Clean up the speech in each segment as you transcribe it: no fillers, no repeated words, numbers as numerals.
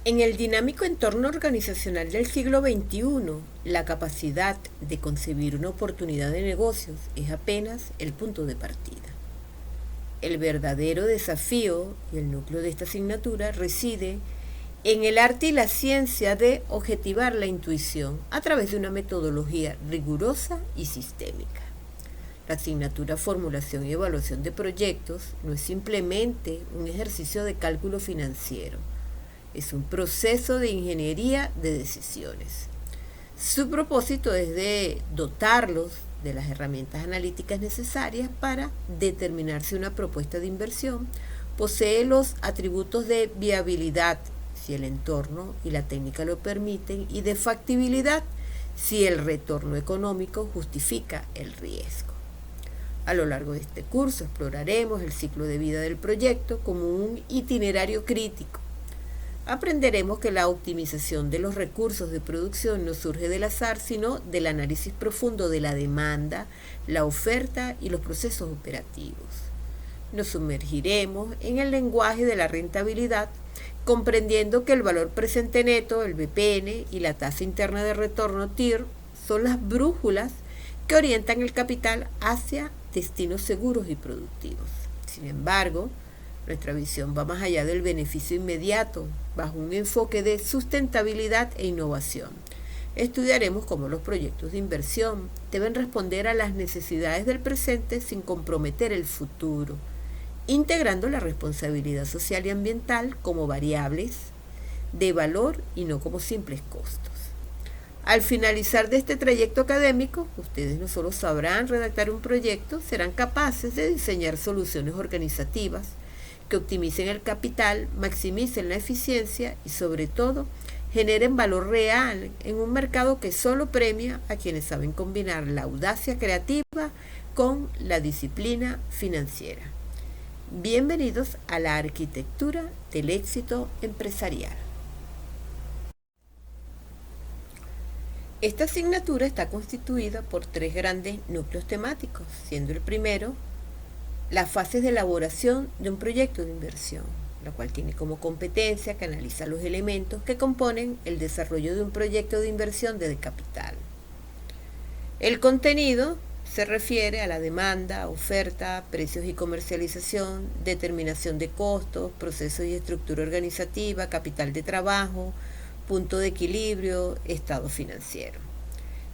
En el dinámico entorno organizacional del siglo XXI, la capacidad de concebir una oportunidad de negocios es apenas el punto de partida. El verdadero desafío y el núcleo de esta asignatura reside en el arte y la ciencia de objetivar la intuición a través de una metodología rigurosa y sistémica. La asignatura Formulación y Evaluación de Proyectos no es simplemente un ejercicio de cálculo financiero, es un proceso de ingeniería de decisiones. Su propósito es de dotarlos de las herramientas analíticas necesarias para determinar si una propuesta de inversión posee los atributos de viabilidad, si el entorno y la técnica lo permiten, y de factibilidad, si el retorno económico justifica el riesgo. A lo largo de este curso exploraremos el ciclo de vida del proyecto como un itinerario crítico. Aprenderemos que la optimización de los recursos de producción no surge del azar, sino del análisis profundo de la demanda, la oferta y los procesos operativos. Nos sumergiremos en el lenguaje de la rentabilidad, comprendiendo que el valor presente neto, el BPN, y la tasa interna de retorno, TIR, son las brújulas que orientan el capital hacia destinos seguros y productivos. Sin embargo, nuestra visión va más allá del beneficio inmediato, bajo un enfoque de sustentabilidad e innovación. Estudiaremos cómo los proyectos de inversión deben responder a las necesidades del presente sin comprometer el futuro, integrando la responsabilidad social y ambiental como variables de valor y no como simples costos. Al finalizar de este trayecto académico, ustedes no solo sabrán redactar un proyecto, serán capaces de diseñar soluciones organizativas que optimicen el capital, maximicen la eficiencia y, sobre todo, generen valor real en un mercado que solo premia a quienes saben combinar la audacia creativa con la disciplina financiera. Bienvenidos a la arquitectura del éxito empresarial. Esta asignatura está constituida por 3 grandes núcleos temáticos, siendo el primero las fases de elaboración de un proyecto de inversión, la cual tiene como competencia que analiza los elementos que componen el desarrollo de un proyecto de inversión de capital. El contenido se refiere a la demanda, oferta, precios y comercialización, determinación de costos, procesos y estructura organizativa, capital de trabajo, punto de equilibrio, estado financiero.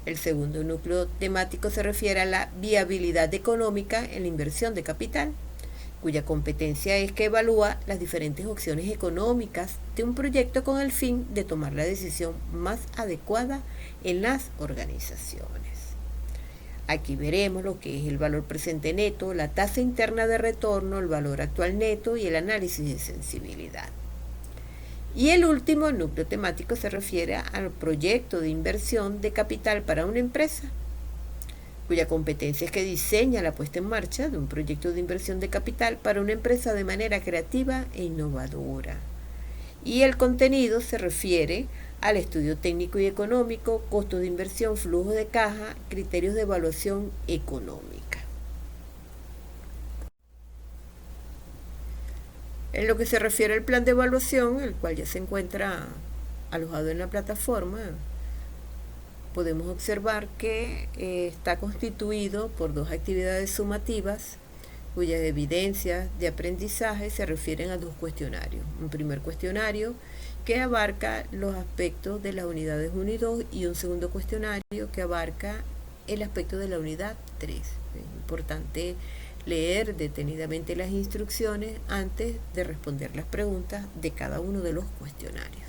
El segundo núcleo temático se refiere a la viabilidad económica en la inversión de capital, cuya competencia es que evalúa las diferentes opciones económicas de un proyecto con el fin de tomar la decisión más adecuada en las organizaciones. Aquí veremos lo que es el valor presente neto, la tasa interna de retorno, el valor actual neto y el análisis de sensibilidad. Y el último núcleo temático se refiere al proyecto de inversión de capital para una empresa, cuya competencia es que diseña la puesta en marcha de un proyecto de inversión de capital para una empresa de manera creativa e innovadora. Y el contenido se refiere al estudio técnico y económico, costos de inversión, flujo de caja, criterios de evaluación económica. En lo que se refiere al plan de evaluación, el cual ya se encuentra alojado en la plataforma, podemos observar que está constituido por 2 actividades sumativas, cuyas evidencias de aprendizaje se refieren a 2 cuestionarios. Un primer cuestionario que abarca los aspectos de las unidades 1 y 2 y un segundo cuestionario que abarca el aspecto de la unidad 3. Es importante leer detenidamente las instrucciones antes de responder las preguntas de cada uno de los cuestionarios.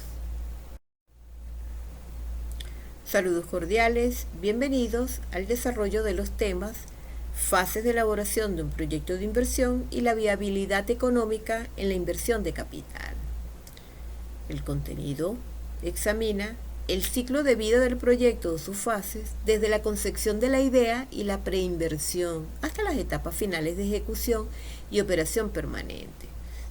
Saludos cordiales, bienvenidos al desarrollo de los temas fases de elaboración de un proyecto de inversión y la viabilidad económica en la inversión de capital. El contenido examina el ciclo de vida del proyecto o sus fases, desde la concepción de la idea y la preinversión hasta las etapas finales de ejecución y operación permanente.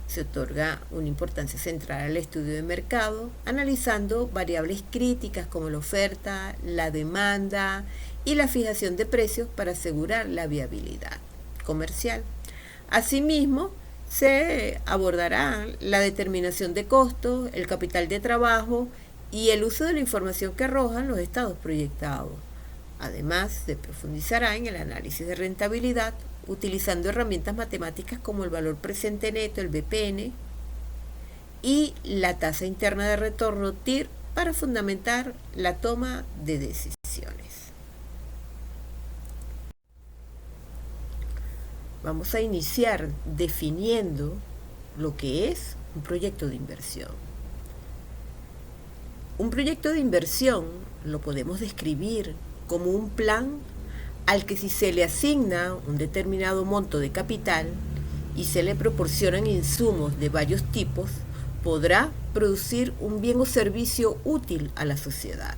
Se otorga una importancia central al estudio de mercado, analizando variables críticas como la oferta, la demanda y la fijación de precios para asegurar la viabilidad comercial. Asimismo, Se abordará la determinación de costos, el capital de trabajo y el uso de la información que arrojan los estados proyectados. Además, se profundizará en el análisis de rentabilidad utilizando herramientas matemáticas como el valor presente neto, el BPN, y la tasa interna de retorno TIR para fundamentar la toma de decisiones. Vamos a iniciar definiendo lo que es un proyecto de inversión. Un proyecto de inversión lo podemos describir como un plan al que si se le asigna un determinado monto de capital y se le proporcionan insumos de varios tipos, podrá producir un bien o servicio útil a la sociedad.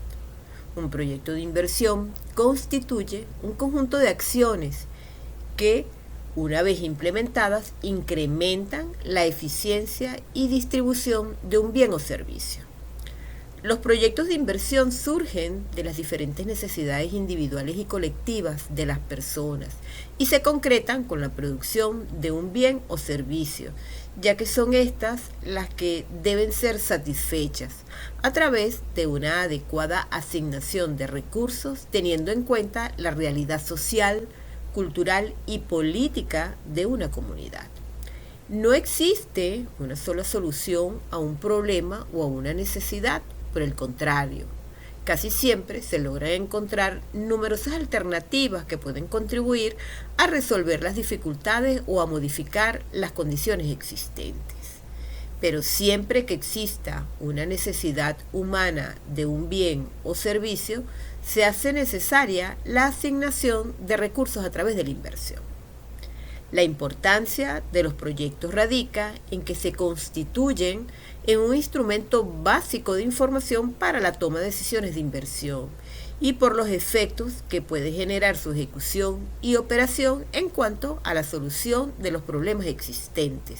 Un proyecto de inversión constituye un conjunto de acciones que, una vez implementadas, incrementan la eficiencia y distribución de un bien o servicio. Los proyectos de inversión surgen de las diferentes necesidades individuales y colectivas de las personas y se concretan con la producción de un bien o servicio, ya que son estas las que deben ser satisfechas a través de una adecuada asignación de recursos, teniendo en cuenta la realidad social, cultural y política de una comunidad. No existe una sola solución a un problema o a una necesidad. Por el contrario, casi siempre se logran encontrar numerosas alternativas que pueden contribuir a resolver las dificultades o a modificar las condiciones existentes. Pero siempre que exista una necesidad humana de un bien o servicio, se hace necesaria la asignación de recursos a través de la inversión. La importancia de los proyectos radica en que se constituyen en un instrumento básico de información para la toma de decisiones de inversión y por los efectos que puede generar su ejecución y operación en cuanto a la solución de los problemas existentes,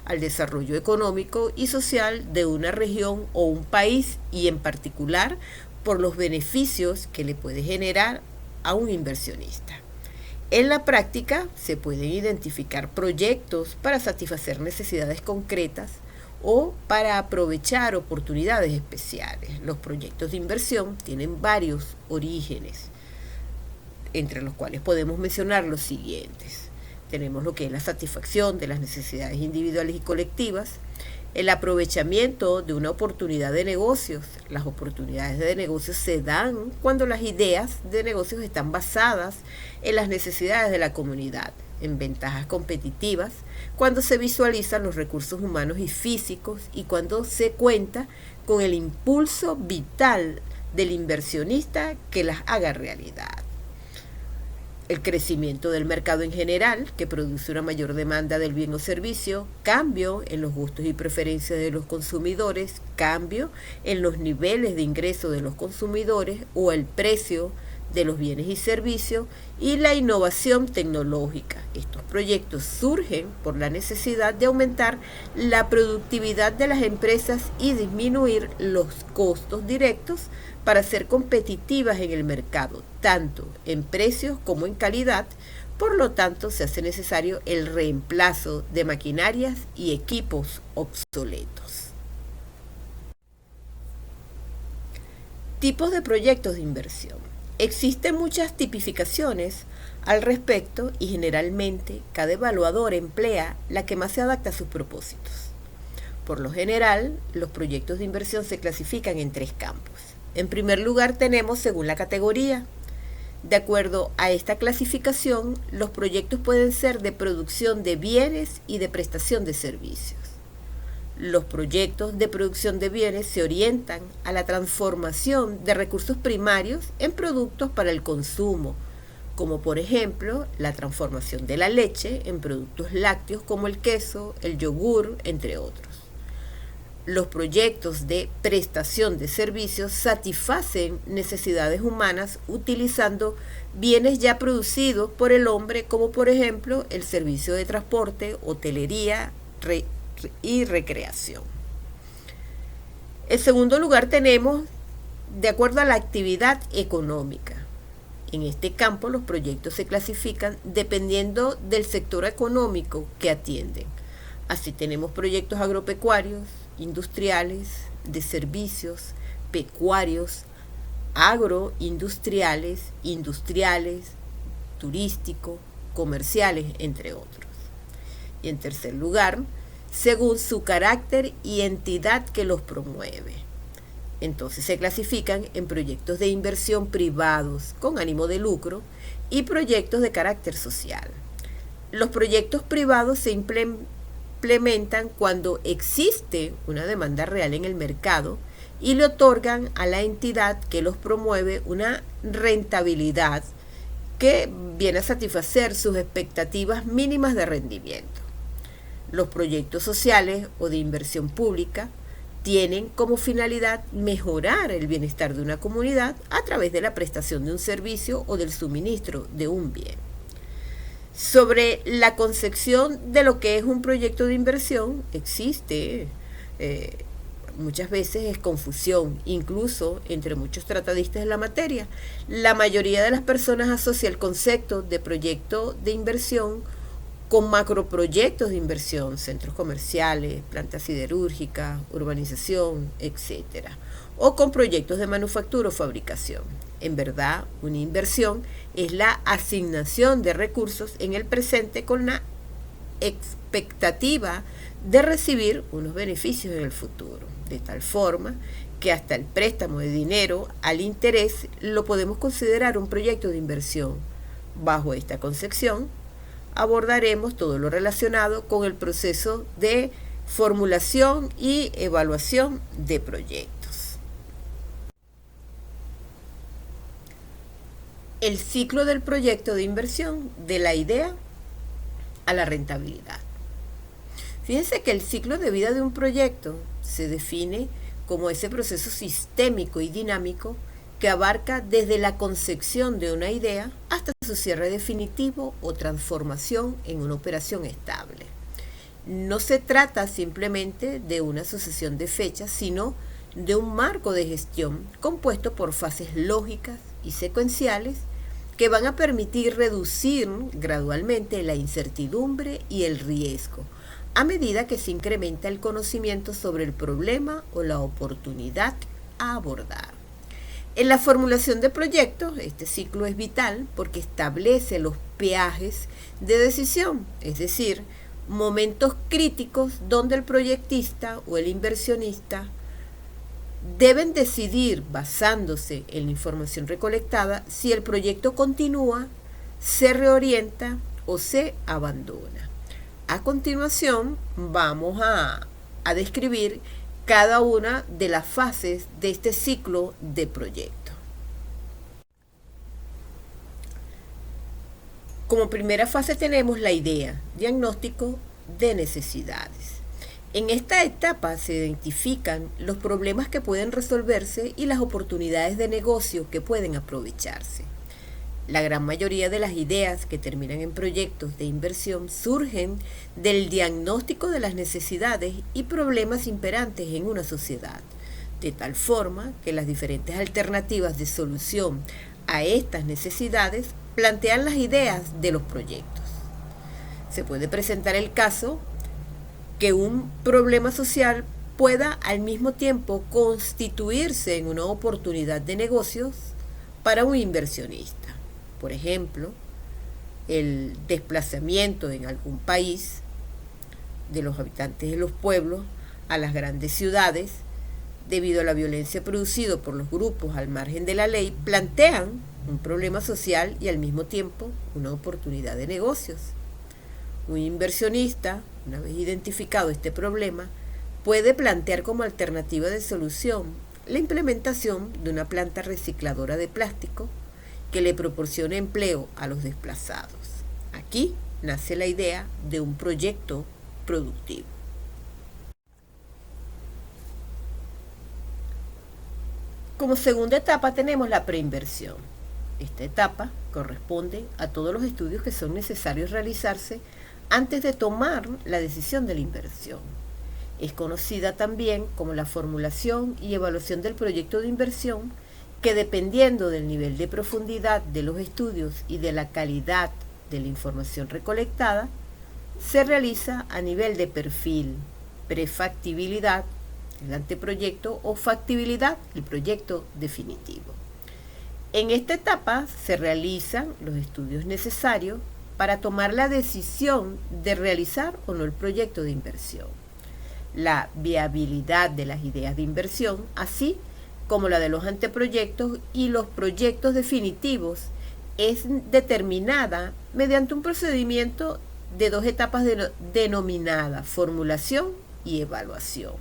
al desarrollo económico y social de una región o un país y en particular por los beneficios que le puede generar a un inversionista. En la práctica se pueden identificar proyectos para satisfacer necesidades concretas o para aprovechar oportunidades especiales. Los proyectos de inversión tienen varios orígenes, entre los cuales podemos mencionar los siguientes. Tenemos lo que es la satisfacción de las necesidades individuales y colectivas, el aprovechamiento de una oportunidad de negocios. Las oportunidades de negocios se dan cuando las ideas de negocios están basadas en las necesidades de la comunidad, en ventajas competitivas, cuando se visualizan los recursos humanos y físicos y cuando se cuenta con el impulso vital del inversionista que las haga realidad. El crecimiento del mercado en general, que produce una mayor demanda del bien o servicio, cambio en los gustos y preferencias de los consumidores, cambio en los niveles de ingreso de los consumidores o el precio de los bienes y servicios y la innovación tecnológica. Estos proyectos surgen por la necesidad de aumentar la productividad de las empresas y disminuir los costos directos para ser competitivas en el mercado, tanto en precios como en calidad. Por lo tanto, se hace necesario el reemplazo de maquinarias y equipos obsoletos. Tipos de proyectos de inversión. Existen muchas tipificaciones al respecto y generalmente cada evaluador emplea la que más se adapta a sus propósitos. Por lo general, los proyectos de inversión se clasifican en 3 campos. En primer lugar tenemos según la categoría. De acuerdo a esta clasificación, los proyectos pueden ser de producción de bienes y de prestación de servicios. Los proyectos de producción de bienes se orientan a la transformación de recursos primarios en productos para el consumo, como por ejemplo la transformación de la leche en productos lácteos como el queso, el yogur, entre otros. Los proyectos de prestación de servicios satisfacen necesidades humanas utilizando bienes ya producidos por el hombre, como por ejemplo el servicio de transporte, hotelería y recreación. En segundo lugar tenemos de acuerdo a la actividad económica. En este campo los proyectos se clasifican dependiendo del sector económico que atienden. Así tenemos proyectos agropecuarios, industriales, de servicios, pecuarios, agroindustriales, industriales, turísticos, comerciales, entre otros. Y en tercer lugar, según su carácter y entidad que los promueve. Entonces se clasifican en proyectos de inversión privados con ánimo de lucro y proyectos de carácter social. Los proyectos privados se implementan cuando existe una demanda real en el mercado y le otorgan a la entidad que los promueve una rentabilidad que viene a satisfacer sus expectativas mínimas de rendimiento. Los proyectos sociales o de inversión pública tienen como finalidad mejorar el bienestar de una comunidad a través de la prestación de un servicio o del suministro de un bien. Sobre la concepción de lo que es un proyecto de inversión, existe muchas veces es confusión, incluso entre muchos tratadistas de la materia. La mayoría de las personas asocia el concepto de proyecto de inversión con macroproyectos de inversión, centros comerciales, plantas siderúrgicas, urbanización, etc. O con proyectos de manufactura o fabricación. En verdad, una inversión es la asignación de recursos en el presente con la expectativa de recibir unos beneficios en el futuro, de tal forma que hasta el préstamo de dinero al interés lo podemos considerar un proyecto de inversión. Bajo esta concepción, abordaremos todo lo relacionado con el proceso de formulación y evaluación de proyectos. El ciclo del proyecto de inversión, de la idea a la rentabilidad. Fíjense que el ciclo de vida de un proyecto se define como ese proceso sistémico y dinámico que abarca desde la concepción de una idea hasta su cierre definitivo o transformación en una operación estable. No se trata simplemente de una sucesión de fechas, sino de un marco de gestión compuesto por fases lógicas y secuenciales que van a permitir reducir gradualmente la incertidumbre y el riesgo a medida que se incrementa el conocimiento sobre el problema o la oportunidad a abordar. En la formulación de proyectos, este ciclo es vital porque establece los peajes de decisión, es decir, momentos críticos donde el proyectista o el inversionista deben decidir, basándose en la información recolectada, si el proyecto continúa, se reorienta o se abandona. A continuación, vamos a describir cada una de las fases de este ciclo de proyecto. Como primera fase tenemos la idea, diagnóstico de necesidades. En esta etapa se identifican los problemas que pueden resolverse y las oportunidades de negocio que pueden aprovecharse. La gran mayoría de las ideas que terminan en proyectos de inversión surgen del diagnóstico de las necesidades y problemas imperantes en una sociedad, de tal forma que las diferentes alternativas de solución a estas necesidades plantean las ideas de los proyectos. Se puede presentar el caso que un problema social pueda al mismo tiempo constituirse en una oportunidad de negocios para un inversionista. Por ejemplo, el desplazamiento en algún país de los habitantes de los pueblos a las grandes ciudades debido a la violencia producida por los grupos al margen de la ley plantean un problema social y al mismo tiempo una oportunidad de negocios. Un inversionista, una vez identificado este problema, puede plantear como alternativa de solución la implementación de una planta recicladora de plástico que le proporcione empleo a los desplazados. Aquí nace la idea de un proyecto productivo. Como segunda etapa tenemos la preinversión. Esta etapa corresponde a todos los estudios que son necesarios realizarse antes de tomar la decisión de la inversión. Es conocida también como la formulación y evaluación del proyecto de inversión, que dependiendo del nivel de profundidad de los estudios y de la calidad de la información recolectada, se realiza a nivel de perfil, prefactibilidad, el anteproyecto, o factibilidad, el proyecto definitivo. En esta etapa se realizan los estudios necesarios para tomar la decisión de realizar o no el proyecto de inversión. La viabilidad de las ideas de inversión, así como la de los anteproyectos y los proyectos definitivos, es determinada mediante un procedimiento de dos etapas denominadas formulación y evaluación,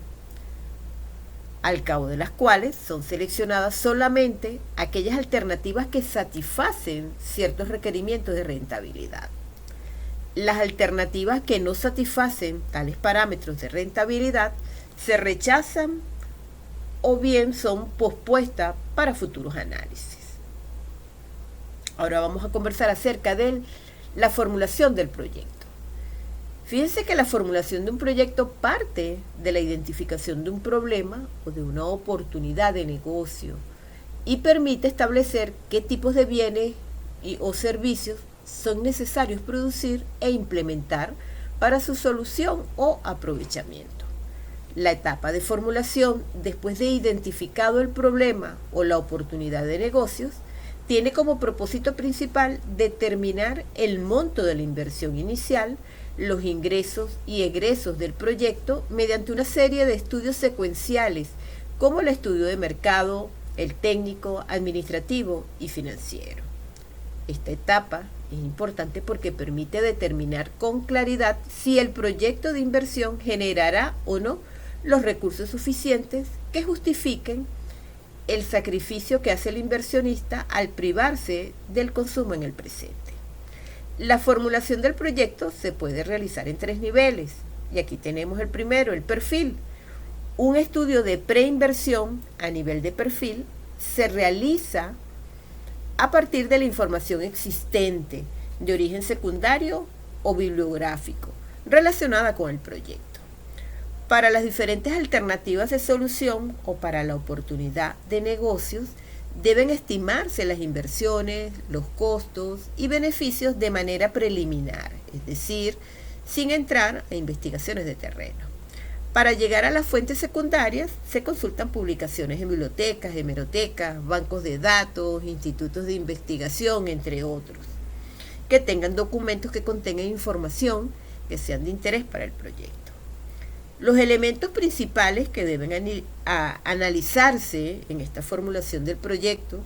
al cabo de las cuales son seleccionadas solamente aquellas alternativas que satisfacen ciertos requerimientos de rentabilidad. Las alternativas que no satisfacen tales parámetros de rentabilidad se rechazan o bien son pospuestas para futuros análisis. Ahora vamos a conversar acerca de la formulación del proyecto. Fíjense que la formulación de un proyecto parte de la identificación de un problema o de una oportunidad de negocio y permite establecer qué tipos de bienes o servicios son necesarios producir e implementar para su solución o aprovechamiento. La etapa de formulación, después de identificado el problema o la oportunidad de negocios, tiene como propósito principal determinar el monto de la inversión inicial, los ingresos y egresos del proyecto mediante una serie de estudios secuenciales, como el estudio de mercado, el técnico, administrativo y financiero. Esta etapa es importante porque permite determinar con claridad si el proyecto de inversión generará o no los recursos suficientes que justifiquen el sacrificio que hace el inversionista al privarse del consumo en el presente. La formulación del proyecto se puede realizar en 3 niveles, y aquí tenemos el primero, el perfil. Un estudio de preinversión a nivel de perfil se realiza a partir de la información existente de origen secundario o bibliográfico relacionada con el proyecto. Para las diferentes alternativas de solución o para la oportunidad de negocios, deben estimarse las inversiones, los costos y beneficios de manera preliminar, es decir, sin entrar a investigaciones de terreno. Para llegar a las fuentes secundarias, se consultan publicaciones en bibliotecas, hemerotecas, bancos de datos, institutos de investigación, entre otros, que tengan documentos que contengan información que sean de interés para el proyecto. Los elementos principales que deben analizarse en esta formulación del proyecto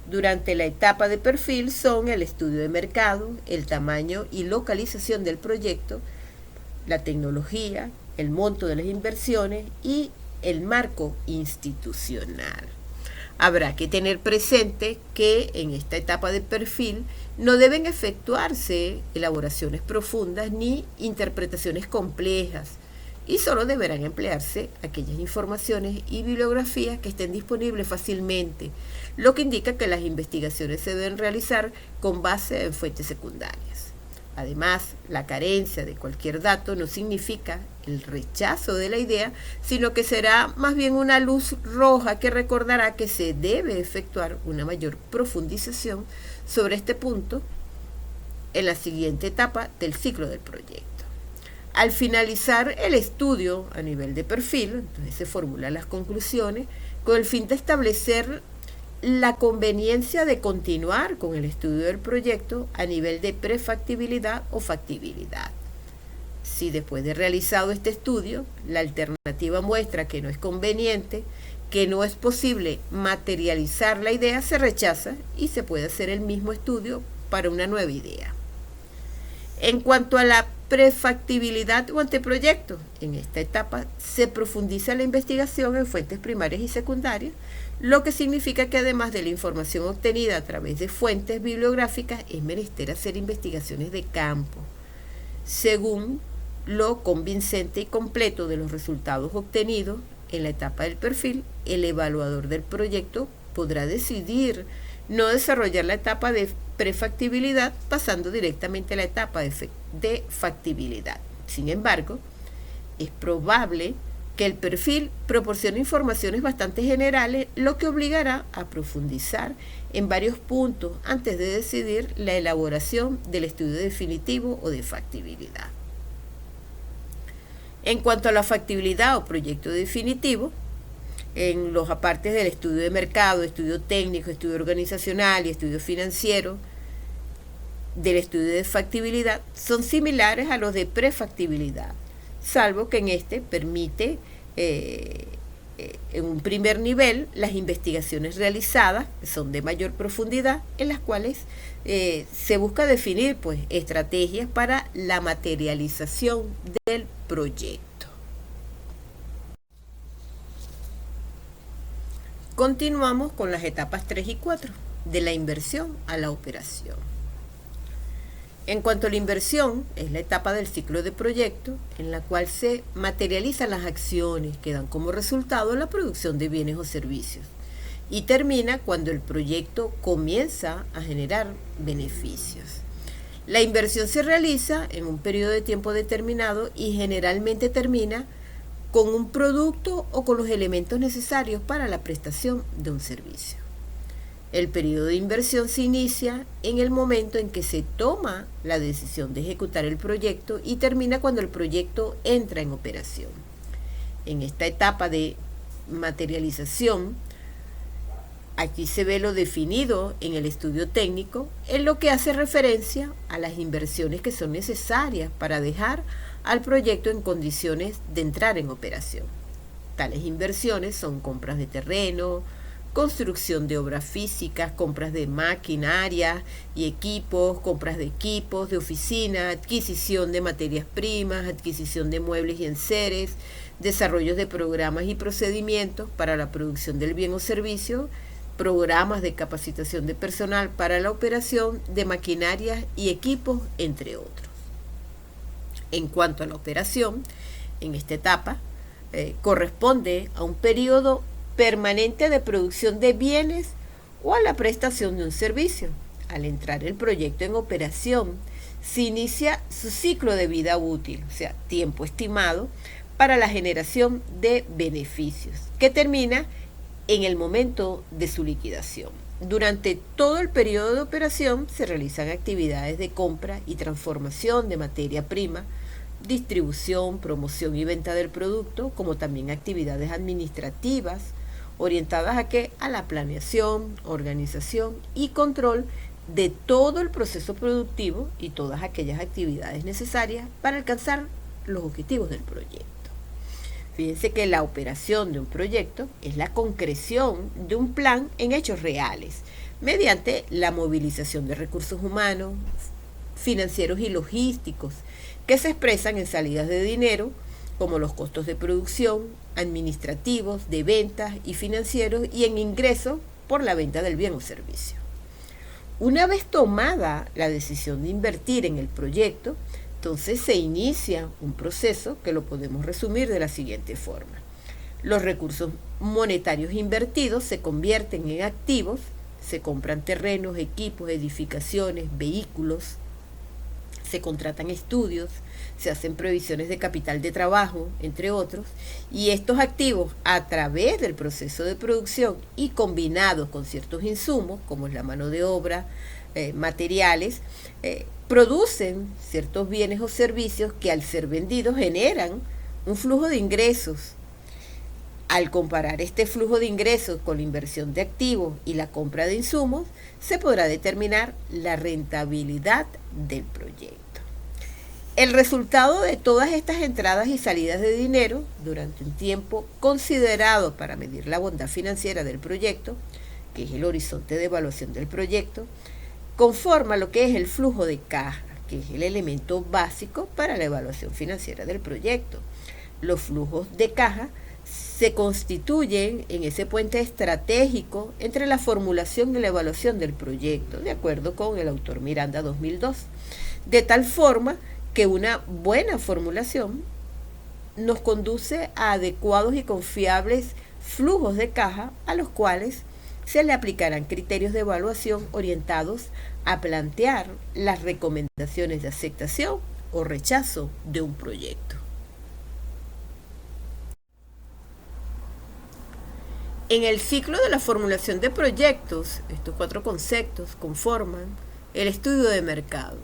durante la etapa de perfil son el estudio de mercado, el tamaño y localización del proyecto, la tecnología, el monto de las inversiones y el marco institucional. Habrá que tener presente que en esta etapa de perfil no deben efectuarse elaboraciones profundas ni interpretaciones complejas, y solo deberán emplearse aquellas informaciones y bibliografías que estén disponibles fácilmente, lo que indica que las investigaciones se deben realizar con base en fuentes secundarias. Además, la carencia de cualquier dato no significa el rechazo de la idea, sino que será más bien una luz roja que recordará que se debe efectuar una mayor profundización sobre este punto en la siguiente etapa del ciclo del proyecto. Al finalizar el estudio a nivel de perfil, entonces se formulan las conclusiones con el fin de establecer la conveniencia de continuar con el estudio del proyecto a nivel de prefactibilidad o factibilidad. Si después de realizado este estudio, la alternativa muestra que no es conveniente, que no es posible materializar la idea, se rechaza y se puede hacer el mismo estudio para una nueva idea. En cuanto a la prefactibilidad o anteproyecto, en esta etapa se profundiza la investigación en fuentes primarias y secundarias, lo que significa que además de la información obtenida a través de fuentes bibliográficas, es menester hacer investigaciones de campo. Según lo convincente y completo de los resultados obtenidos en la etapa del perfil, el evaluador del proyecto podrá decidir no desarrollar la etapa de prefactibilidad pasando directamente a la etapa de factibilidad. Sin embargo, es probable que el perfil proporcione informaciones bastante generales, lo que obligará a profundizar en varios puntos antes de decidir la elaboración del estudio definitivo o de factibilidad. En cuanto a la factibilidad o proyecto definitivo, en los apartes del estudio de mercado, estudio técnico, estudio organizacional y estudio financiero, del estudio de factibilidad son similares a los de prefactibilidad, salvo que en este permite en un primer nivel las investigaciones realizadas, que son de mayor profundidad, en las cuales se busca definir pues estrategias para la materialización del proyecto. Continuamos con las etapas 3 y 4, de la inversión a la operación. En cuanto a la inversión, es la etapa del ciclo de proyecto en la cual se materializan las acciones que dan como resultado la producción de bienes o servicios y termina cuando el proyecto comienza a generar beneficios. La inversión se realiza en un periodo de tiempo determinado y generalmente termina con un producto o con los elementos necesarios para la prestación de un servicio. El periodo de inversión se inicia en el momento en que se toma la decisión de ejecutar el proyecto y termina cuando el proyecto entra en operación. En esta etapa de materialización, aquí se ve lo definido en el estudio técnico, en lo que hace referencia a las inversiones que son necesarias para dejar al proyecto en condiciones de entrar en operación. Tales inversiones son compras de terreno, construcción de obras físicas, compras de maquinaria y equipos, compras de equipos de oficina, adquisición de materias primas, adquisición de muebles y enseres, desarrollos de programas y procedimientos para la producción del bien o servicio, programas de capacitación de personal para la operación de maquinaria y equipos, entre otros. En cuanto a la operación, en esta etapa corresponde a un periodo permanente de producción de bienes o a la prestación de un servicio. Al entrar el proyecto en operación, se inicia su ciclo de vida útil, o sea, tiempo estimado para la generación de beneficios, que termina en el momento de su liquidación. Durante todo el periodo de operación se realizan actividades de compra y transformación de materia prima, distribución, promoción y venta del producto, como también actividades administrativas orientadas a ¿qué? A la planeación, organización y control de todo el proceso productivo y todas aquellas actividades necesarias para alcanzar los objetivos del proyecto. Fíjense que la operación de un proyecto es la concreción de un plan en hechos reales, mediante la movilización de recursos humanos, financieros y logísticos, que se expresan en salidas de dinero, como los costos de producción, administrativos, de ventas y financieros, y en ingresos por la venta del bien o servicio. Una vez tomada la decisión de invertir en el proyecto, entonces se inicia un proceso que lo podemos resumir de la siguiente forma. Los recursos monetarios invertidos se convierten en activos, se compran terrenos, equipos, edificaciones, vehículos, se contratan estudios, se hacen previsiones de capital de trabajo, entre otros, y estos activos, a través del proceso de producción y combinados con ciertos insumos, como es la mano de obra, materiales, producen ciertos bienes o servicios que al ser vendidos generan un flujo de ingresos. Al comparar este flujo de ingresos con la inversión de activos y la compra de insumos, se podrá determinar la rentabilidad del proyecto. El resultado de todas estas entradas y salidas de dinero durante un tiempo considerado para medir la bondad financiera del proyecto, que es el horizonte de evaluación del proyecto, conforma lo que es el flujo de caja, que es el elemento básico para la evaluación financiera del proyecto. Los flujos de caja se constituyen en ese puente estratégico entre la formulación y la evaluación del proyecto, de acuerdo con el autor Miranda 2002, de tal forma que una buena formulación nos conduce a adecuados y confiables flujos de caja a los cuales se le aplicarán criterios de evaluación orientados a plantear las recomendaciones de aceptación o rechazo de un proyecto. En el ciclo de la formulación de proyectos, estos 4 conceptos conforman el estudio de mercado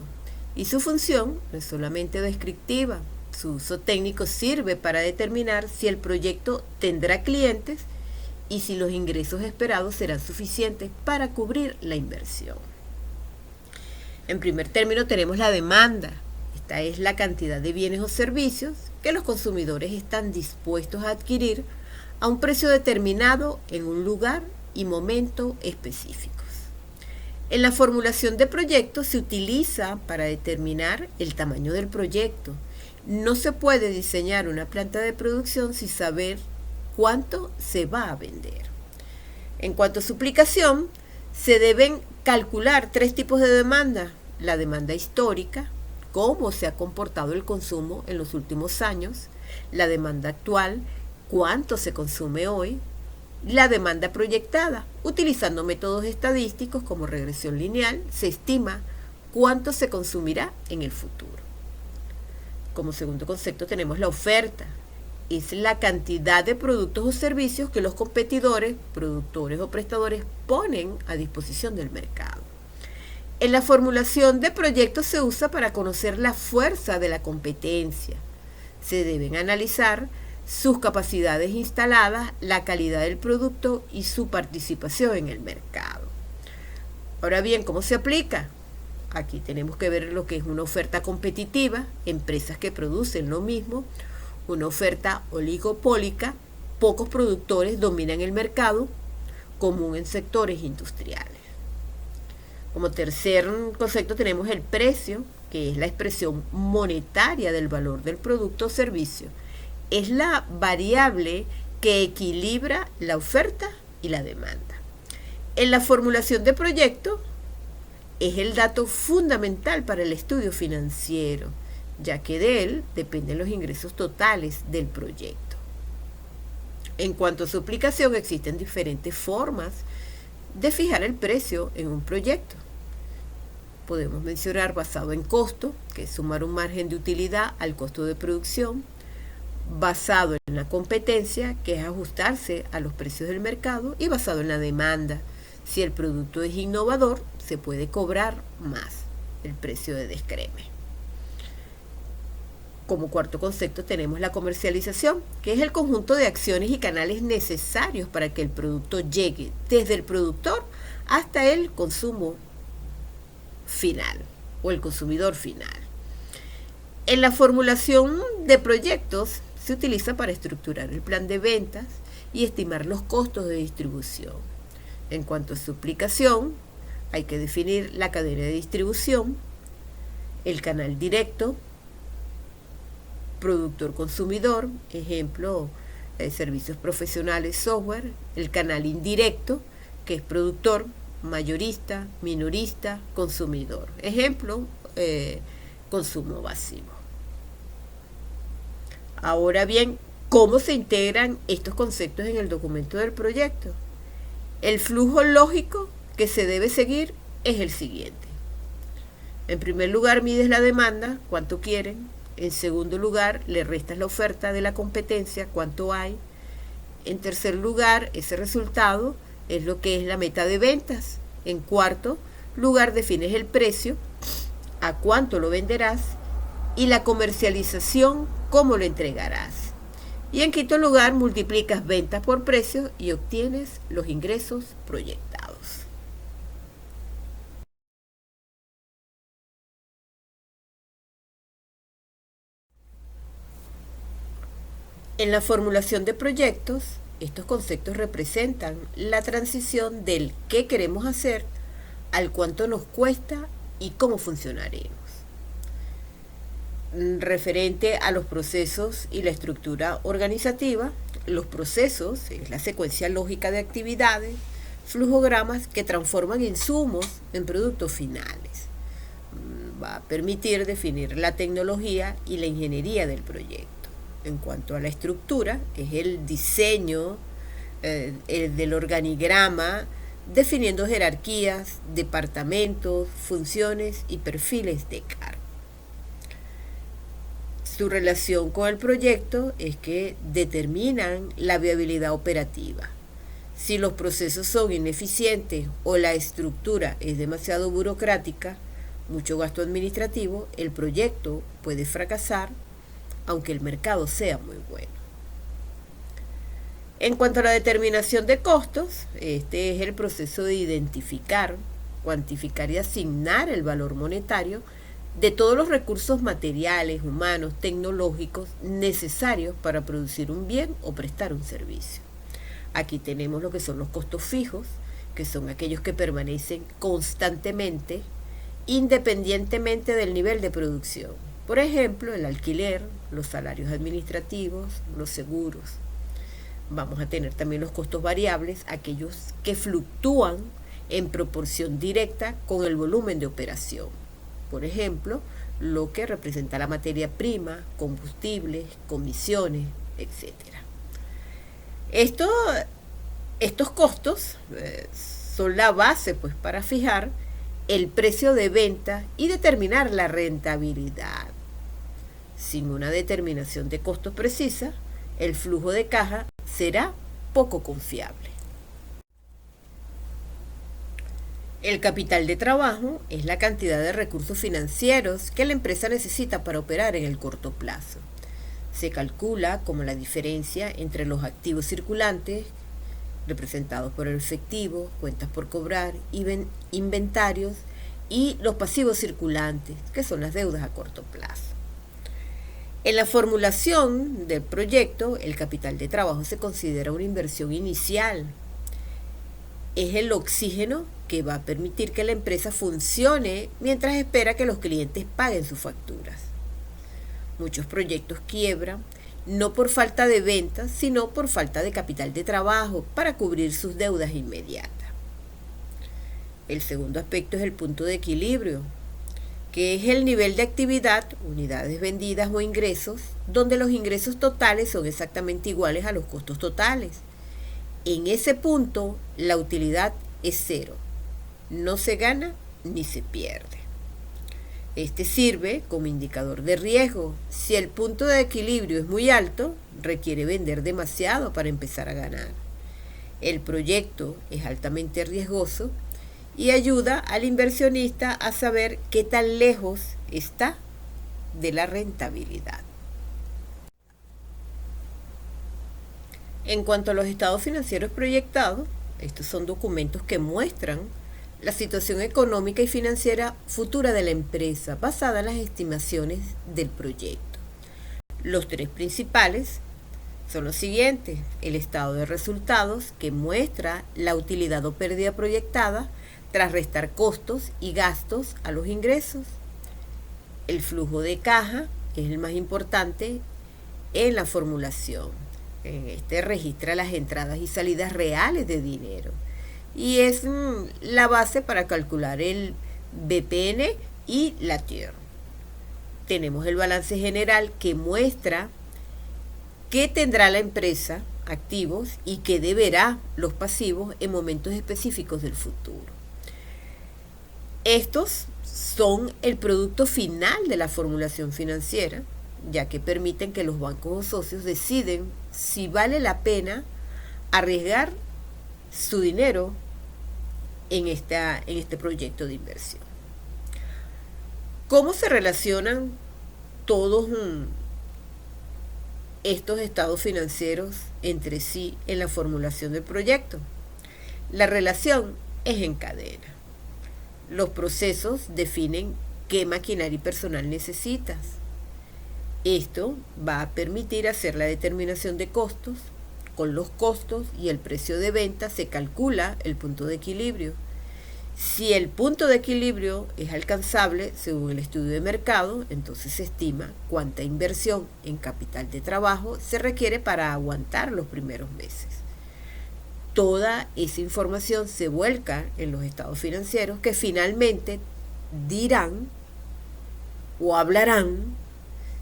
y su función no es solamente descriptiva, Su uso técnico sirve para determinar si el proyecto tendrá clientes y si los ingresos esperados serán suficientes para cubrir la inversión. En primer término tenemos la demanda. Esta es la cantidad de bienes o servicios que los consumidores están dispuestos a adquirir a un precio determinado en un lugar y momento específicos. En la formulación de proyectos se utiliza para determinar el tamaño del proyecto. No se puede diseñar una planta de producción sin saber cuánto se va a vender. En cuanto a su aplicación, se deben calcular 3 tipos de demanda: la demanda histórica, cómo se ha comportado el consumo en los últimos años; la demanda actual, cuánto se consume hoy; la demanda proyectada. Utilizando métodos estadísticos como regresión lineal, se estima cuánto se consumirá en el futuro. Como segundo concepto tenemos la oferta. Es la cantidad de productos o servicios que los competidores, productores o prestadores ponen a disposición del mercado. En la formulación de proyectos se usa para conocer la fuerza de la competencia. Se deben analizar sus capacidades instaladas, la calidad del producto y su participación en el mercado. Ahora bien, ¿cómo se aplica? Aquí tenemos que ver lo que es una oferta competitiva, empresas que producen lo mismo; una oferta oligopólica, pocos productores dominan el mercado, común en sectores industriales. Como tercer concepto tenemos el precio, que es la expresión monetaria del valor del producto o servicio. Es la variable que equilibra la oferta y la demanda. En la formulación de proyectos es el dato fundamental para el estudio financiero, ya que de él dependen los ingresos totales del proyecto. En cuanto a su aplicación, existen diferentes formas de fijar el precio en un proyecto. Podemos mencionar basado en costo, que es sumar un margen de utilidad al costo de producción; basado en la competencia, que es ajustarse a los precios del mercado; y basado en la demanda. Si el producto es innovador, se puede cobrar más, el precio de descreme. Como cuarto concepto tenemos la comercialización, que es el conjunto de acciones y canales necesarios para que el producto llegue desde el productor hasta el consumo final o el consumidor final. En la formulación de proyectos se utiliza para estructurar el plan de ventas y estimar los costos de distribución. En cuanto a su aplicación, hay que definir la cadena de distribución, el canal directo, productor-consumidor, ejemplo, servicios profesionales, software; el canal indirecto, que es productor, mayorista, minorista, consumidor, ejemplo, consumo masivo. Ahora bien, ¿cómo se integran estos conceptos en el documento del proyecto? El flujo lógico que se debe seguir es el siguiente. En primer lugar, mides la demanda, cuánto quieren. En segundo lugar, le restas la oferta de la competencia, cuánto hay. En tercer lugar, ese resultado es lo que es la meta de ventas. En cuarto lugar, defines el precio, a cuánto lo venderás, y la comercialización, cómo lo entregarás. Y en quinto lugar, multiplicas ventas por precio y obtienes los ingresos proyectados. En la formulación de proyectos, estos conceptos representan la transición del qué queremos hacer al cuánto nos cuesta y cómo funcionaremos. Referente a los procesos y la estructura organizativa, los procesos es la secuencia lógica de actividades, flujogramas que transforman insumos en productos finales. Va a permitir definir la tecnología y la ingeniería del proyecto. En cuanto a la estructura, es el diseño del organigrama, definiendo jerarquías, departamentos, funciones y perfiles de cargo. Su relación con el proyecto es que determinan la viabilidad operativa. Si los procesos son ineficientes o la estructura es demasiado burocrática, mucho gasto administrativo, el proyecto puede fracasar, aunque el mercado sea muy bueno. En cuanto a la determinación de costos, este es el proceso de identificar, cuantificar y asignar el valor monetario de todos los recursos materiales, humanos, tecnológicos necesarios para producir un bien o prestar un servicio. Aquí tenemos lo que son los costos fijos, que son aquellos que permanecen constantemente, independientemente del nivel de producción. Por ejemplo, el alquiler, los salarios administrativos, los seguros. Vamos a tener también los costos variables, aquellos que fluctúan en proporción directa con el volumen de operación. Por ejemplo, lo que representa la materia prima, combustibles, comisiones, etc. Estos costos son la base para fijar el precio de venta y determinar la rentabilidad. Sin una determinación de costos precisa, el flujo de caja será poco confiable. El capital de trabajo es la cantidad de recursos financieros que la empresa necesita para operar en el corto plazo. Se calcula como la diferencia entre los activos circulantes, representados por el efectivo, cuentas por cobrar, inventarios, y los pasivos circulantes, que son las deudas a corto plazo. En la formulación del proyecto, el capital de trabajo se considera una inversión inicial. Es el oxígeno que va a permitir que la empresa funcione mientras espera que los clientes paguen sus facturas. Muchos proyectos quiebran, no por falta de ventas, sino por falta de capital de trabajo para cubrir sus deudas inmediatas. El segundo aspecto es el punto de equilibrio, que es el nivel de actividad, unidades vendidas o ingresos, donde los ingresos totales son exactamente iguales a los costos totales. En ese punto, la utilidad es cero. No se gana ni se pierde. Este sirve como indicador de riesgo. Si el punto de equilibrio es muy alto, requiere vender demasiado para empezar a ganar. El proyecto es altamente riesgoso y ayuda al inversionista a saber qué tan lejos está de la rentabilidad. En cuanto a los estados financieros proyectados, estos son documentos que muestran la situación económica y financiera futura de la empresa basada en las estimaciones del proyecto. Los tres principales son los siguientes: el estado de resultados, que muestra la utilidad o pérdida proyectada tras restar costos y gastos a los ingresos. El flujo de caja es el más importante en la formulación. En este registra las entradas y salidas reales de dinero y es la base para calcular el BPN y la TIR. Tenemos el balance general, que muestra qué tendrá la empresa, activos, y qué deberá los pasivos en momentos específicos del futuro. Estos son el producto final de la formulación financiera, ya que permiten que los bancos o socios deciden si vale la pena arriesgar su dinero en este proyecto de inversión. ¿Cómo se relacionan todos estos estados financieros entre sí en la formulación del proyecto? La relación es en cadena. Los procesos definen qué maquinaria y personal necesitas. Esto va a permitir hacer la determinación de costos. Con los costos y el precio de venta se calcula el punto de equilibrio. Si el punto de equilibrio es alcanzable según el estudio de mercado, entonces se estima cuánta inversión en capital de trabajo se requiere para aguantar los primeros meses. Toda esa información se vuelca en los estados financieros, que finalmente dirán o hablarán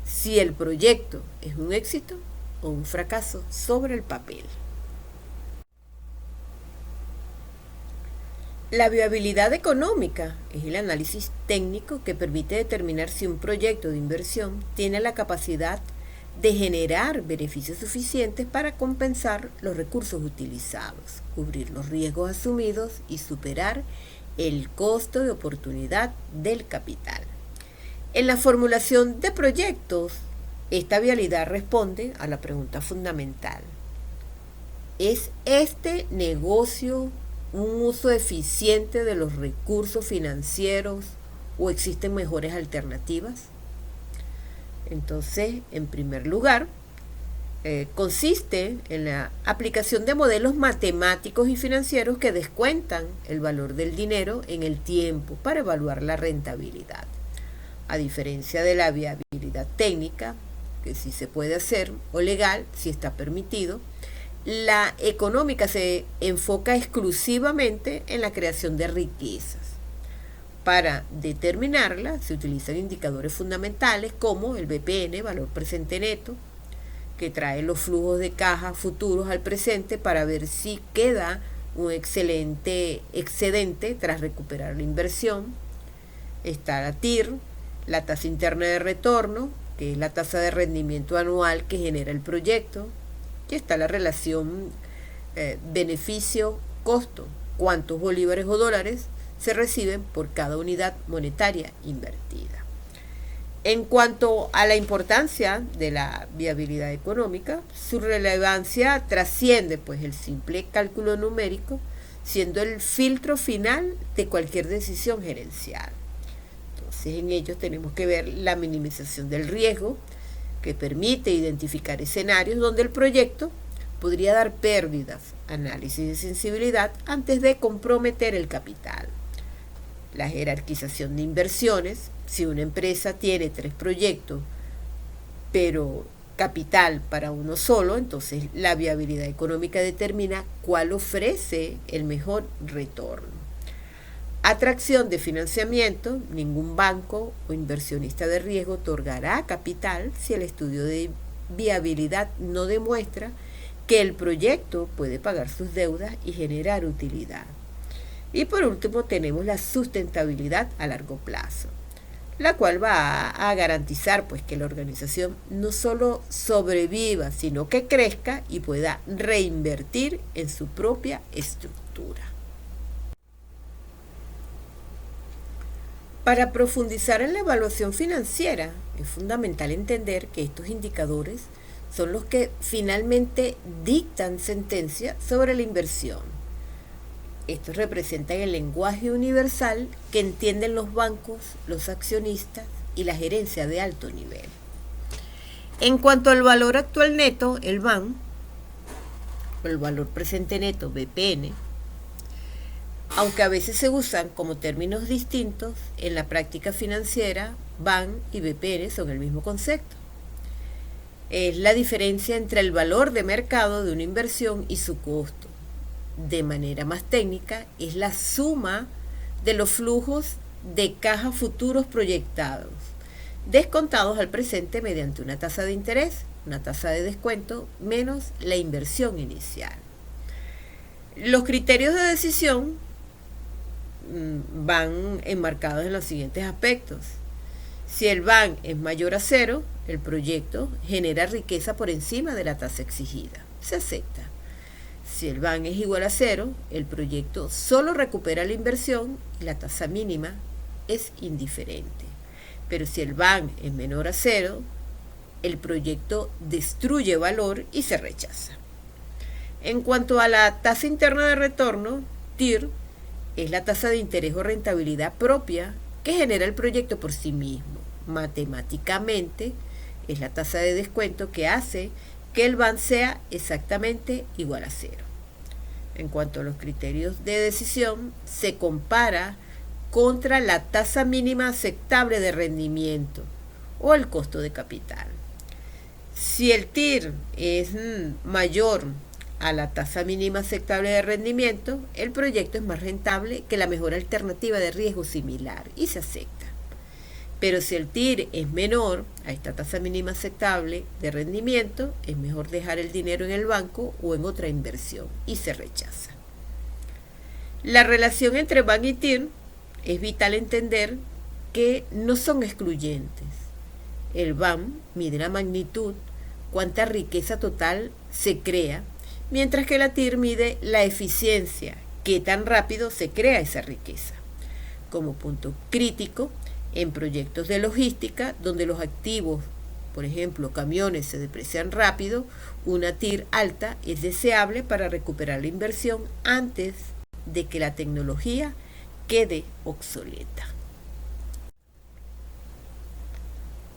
si el proyecto es un éxito o un fracaso sobre el papel. La viabilidad económica es el análisis técnico que permite determinar si un proyecto de inversión tiene la capacidad de generar beneficios suficientes para compensar los recursos utilizados, cubrir los riesgos asumidos y superar el costo de oportunidad del capital. En la formulación de proyectos Esta viabilidad responde a la pregunta fundamental: ¿es este negocio un uso eficiente de los recursos financieros o existen mejores alternativas? Entonces, en primer lugar, consiste en la aplicación de modelos matemáticos y financieros que descuentan el valor del dinero en el tiempo para evaluar la rentabilidad. A diferencia de la viabilidad técnica, que sí se puede hacer, o legal, si está permitido, la económica se enfoca exclusivamente en la creación de riquezas. Para determinarla se utilizan indicadores fundamentales como el BPN, valor presente neto, que trae los flujos de caja futuros al presente para ver si queda un excelente excedente tras recuperar la inversión. Está la TIR, la tasa interna de retorno, que es la tasa de rendimiento anual que genera el proyecto. Y está la relación beneficio-costo, cuántos bolívares o dólares se reciben por cada unidad monetaria invertida. En cuanto a la importancia de la viabilidad económica, su relevancia trasciende pues el simple cálculo numérico, siendo el filtro final de cualquier decisión gerencial. Entonces, en ello tenemos que ver la minimización del riesgo, que permite identificar escenarios donde el proyecto podría dar pérdidas, análisis de sensibilidad antes de comprometer el capital. La jerarquización de inversiones: si una empresa tiene 3 proyectos, pero capital para uno solo, entonces la viabilidad económica determina cuál ofrece el mejor retorno. Atracción de financiamiento: ningún banco o inversionista de riesgo otorgará capital si el estudio de viabilidad no demuestra que el proyecto puede pagar sus deudas y generar utilidad. Y por último tenemos la sustentabilidad a largo plazo, la cual va a garantizar pues que la organización no solo sobreviva, sino que crezca y pueda reinvertir en su propia estructura. Para profundizar en la evaluación financiera, es fundamental entender que estos indicadores son los que finalmente dictan sentencia sobre la inversión. Estos representan el lenguaje universal que entienden los bancos, los accionistas y la gerencia de alto nivel. En cuanto al valor actual neto, el VAN, o el valor presente neto, BPN, aunque a veces se usan como términos distintos, en la práctica financiera, VAN y BPN son el mismo concepto. Es la diferencia entre el valor de mercado de una inversión y su costo. De manera más técnica, es la suma de los flujos de caja futuros proyectados, descontados al presente mediante una tasa de interés, una tasa de descuento, menos la inversión inicial. Los criterios de decisión van enmarcados en los siguientes aspectos. Si el VAN es mayor a 0, el proyecto genera riqueza por encima de la tasa exigida. Se acepta. Si el VAN es igual a 0, el proyecto solo recupera la inversión y la tasa mínima es indiferente. Pero si el VAN es menor a 0, el proyecto destruye valor y se rechaza. En cuanto a la tasa interna de retorno, TIR, es la tasa de interés o rentabilidad propia que genera el proyecto por sí mismo. Matemáticamente, es la tasa de descuento que hace que el VAN sea exactamente igual a 0. En cuanto a los criterios de decisión, se compara contra la tasa mínima aceptable de rendimiento o el costo de capital. Si el TIR es mayor a la tasa mínima aceptable de rendimiento, el proyecto es más rentable que la mejor alternativa de riesgo similar y se acepta. Pero si el TIR es menor a esta tasa mínima aceptable de rendimiento, es mejor dejar el dinero en el banco o en otra inversión y se rechaza. La relación entre VAN y TIR es vital entender que no son excluyentes. El VAN mide la magnitud, cuánta riqueza total se crea, mientras que la TIR mide la eficiencia, qué tan rápido se crea esa riqueza. Como punto crítico, en proyectos de logística, donde los activos por ejemplo, camiones se deprecian rápido, una TIR alta es deseable para recuperar la inversión antes de que la tecnología quede obsoleta.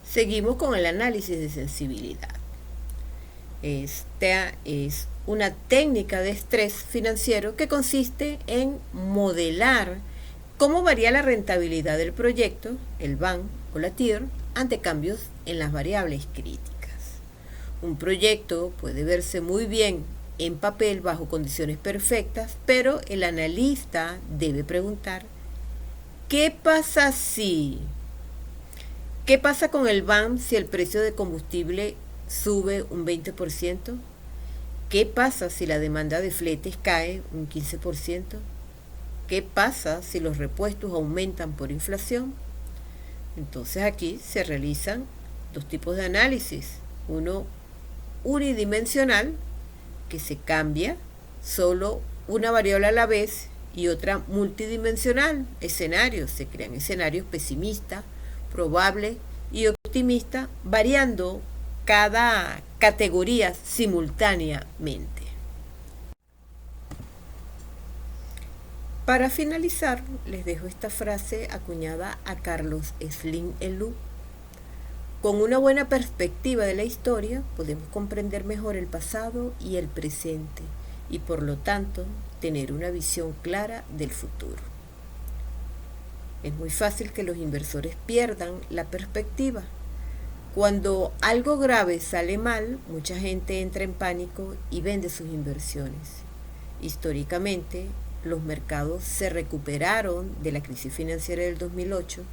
Seguimos con el análisis de sensibilidad. Esta es una técnica de estrés financiero que consiste en modelar cómo varía la rentabilidad del proyecto, el BAN o la TIR, ante cambios en las variables críticas. Un proyecto puede verse muy bien en papel bajo condiciones perfectas, pero el analista debe preguntar, ¿qué pasa si? ¿Qué pasa con el BAN si el precio de combustible sube un 20%? ¿Qué pasa si la demanda de fletes cae un 15%? ¿Qué pasa si los repuestos aumentan por inflación? Entonces aquí se realizan dos tipos de análisis. Uno unidimensional, que se cambia solo una variable a la vez, y otra multidimensional, escenarios. Se crean escenarios pesimistas, probable y optimista, variando cada categoría simultáneamente. Para finalizar, les dejo esta frase acuñada a Carlos Slim Helú. Con una buena perspectiva de la historia, podemos comprender mejor el pasado y el presente, y por lo tanto, tener una visión clara del futuro. Es muy fácil que los inversores pierdan la perspectiva. Cuando algo grave sale mal, mucha gente entra en pánico y vende sus inversiones. Históricamente, los mercados se recuperaron de la crisis financiera del 2008,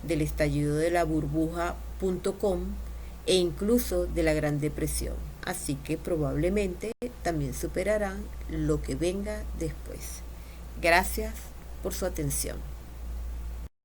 del estallido de la burbuja.com e incluso de la Gran Depresión. Así que probablemente también superarán lo que venga después. Gracias por su atención.